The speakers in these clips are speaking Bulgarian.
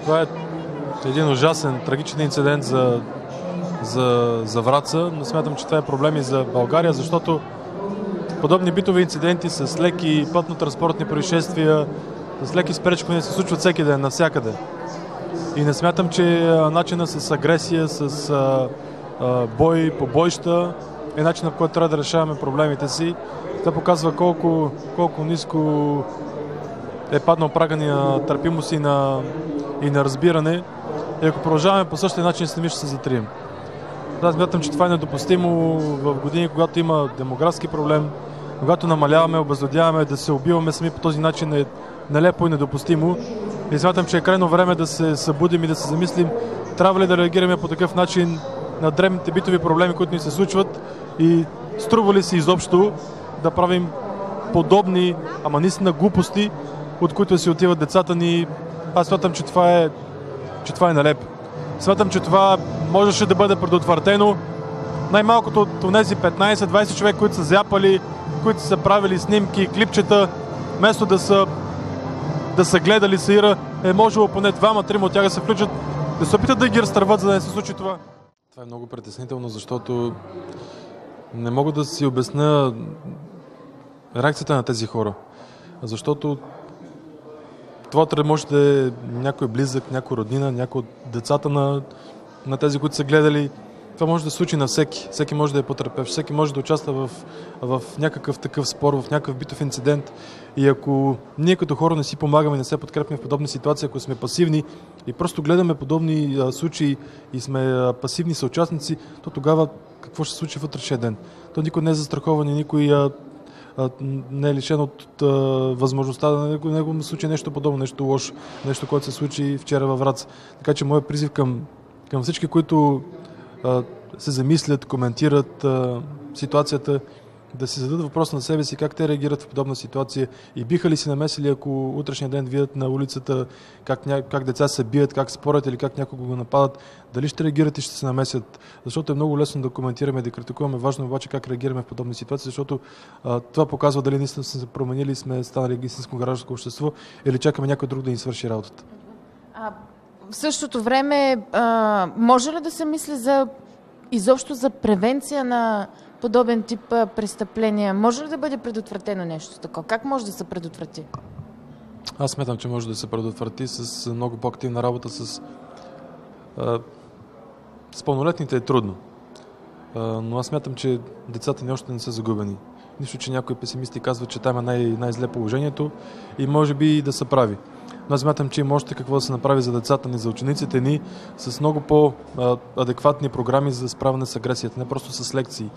Това е един ужасен, трагичен инцидент за Враца, но смятам, че това е проблем и за България, защото подобни битови инциденти с леки пътно-транспортни происшествия, с леки спречквания се случват всеки ден, навсякъде. И не смятам, че начина с агресия, с бой, побоища е начинът, по който трябва да решаваме проблемите си. Това показва колко ниско е паднал прага на търпимост и на разбиране. И ако продължаваме по същия начин, сами ще се затрием. Аз смятам, че това е недопустимо в години, когато има демографски проблем, когато намаляваме, обезлюдяваме, да се убиваме сами по този начин е нелепо и недопустимо. И смятам, че е крайно време да се събудим и да се замислим, трябва ли да реагираме по такъв начин на дребните битови проблеми, които ни се случват, и струва ли се изобщо да правим подобни, ама наистина глупости, от които си отиват децата ни. Аз смятам, че това е нелепо. Смятам, че това можеше да бъде предотвратено. Най-малкото от тези 15-20 човека, които са зяпали, които са правили снимки, клипчета, вместо да са гледали саира, е можело поне 2-3 от тях да се включат, да се опитат да ги разтърват, за да не се случи това. Това е много притеснително, защото не мога да си обясня реакцията на тези хора. Защото това може да е някой близък, някой роднина, някой от децата на тези, които са гледали. Това може да се случи на всеки. Всеки може да е потърпевш, всеки може да участва в някакъв такъв спор, в някакъв битов инцидент. И ако ние като хора не си помагаме, не се подкрепяме в подобни ситуации, ако сме пасивни и просто гледаме подобни случаи и сме пасивни съучастници, то тогава какво ще се случи в утрешния ден? То никой не е застрахован и никой не е лишен от възможността да него му случи нещо подобно, нещо лошо, нещо, което се случи вчера във Враца. Така че моят призив към всички, които се замислят, коментират ситуацията, да си зададат въпрос на себе си как те реагират в подобна ситуация и биха ли си намесили, ако утрешния ден видят на улицата как деца се бият, как спорят или как някого го нападат, дали ще реагират и ще се намесят. Защото е много лесно да коментираме, да критикуваме, важно обаче как реагираме в подобни ситуации, защото това показва дали наистина сме се променили, сме станали истинско гражданско общество или чакаме някой друг да ни свърши работата. В същото време, може ли да се мисли изобщо за превенция на подобен тип престъпления? Може ли да бъде предотвратено нещо такова? Как може да се предотврати? Аз смятам, че може да се предотврати с много по-активна работа с пълнолетните е трудно. Но аз смятам, че децата ни още не са загубени. Нищо, че някои песимисти казват, че там е най-зле положението и може би и да се прави. Но аз смятам, че има още какво да се направи за децата ни, за учениците ни, с много по-адекватни програми за справяне с агресията. Не просто с лекции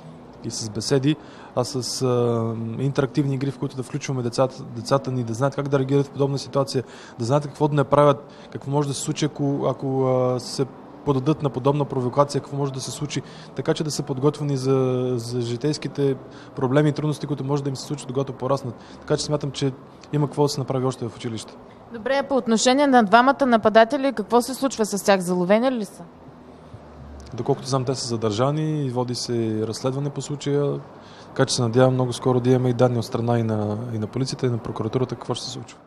и с беседи, а с интерактивни игри, в които да включваме децата ни, да знаят как да реагират в подобна ситуация, да знаят какво да не правят, какво може да се случи, ако се подадат на подобна провокация, какво може да се случи, така че да са подготвени за житейските проблеми и трудности, които може да им се случат, когато пораснат. Така че смятам, че има какво да се направи още в училище. Добре, по отношение на двамата нападатели, какво се случва с тях? Заловени ли са? Доколкото знам, те са задържани и води се разследване по случая, така че се надявам много скоро да имаме и данни от страна и на полицията, и на прокуратурата какво ще се случва.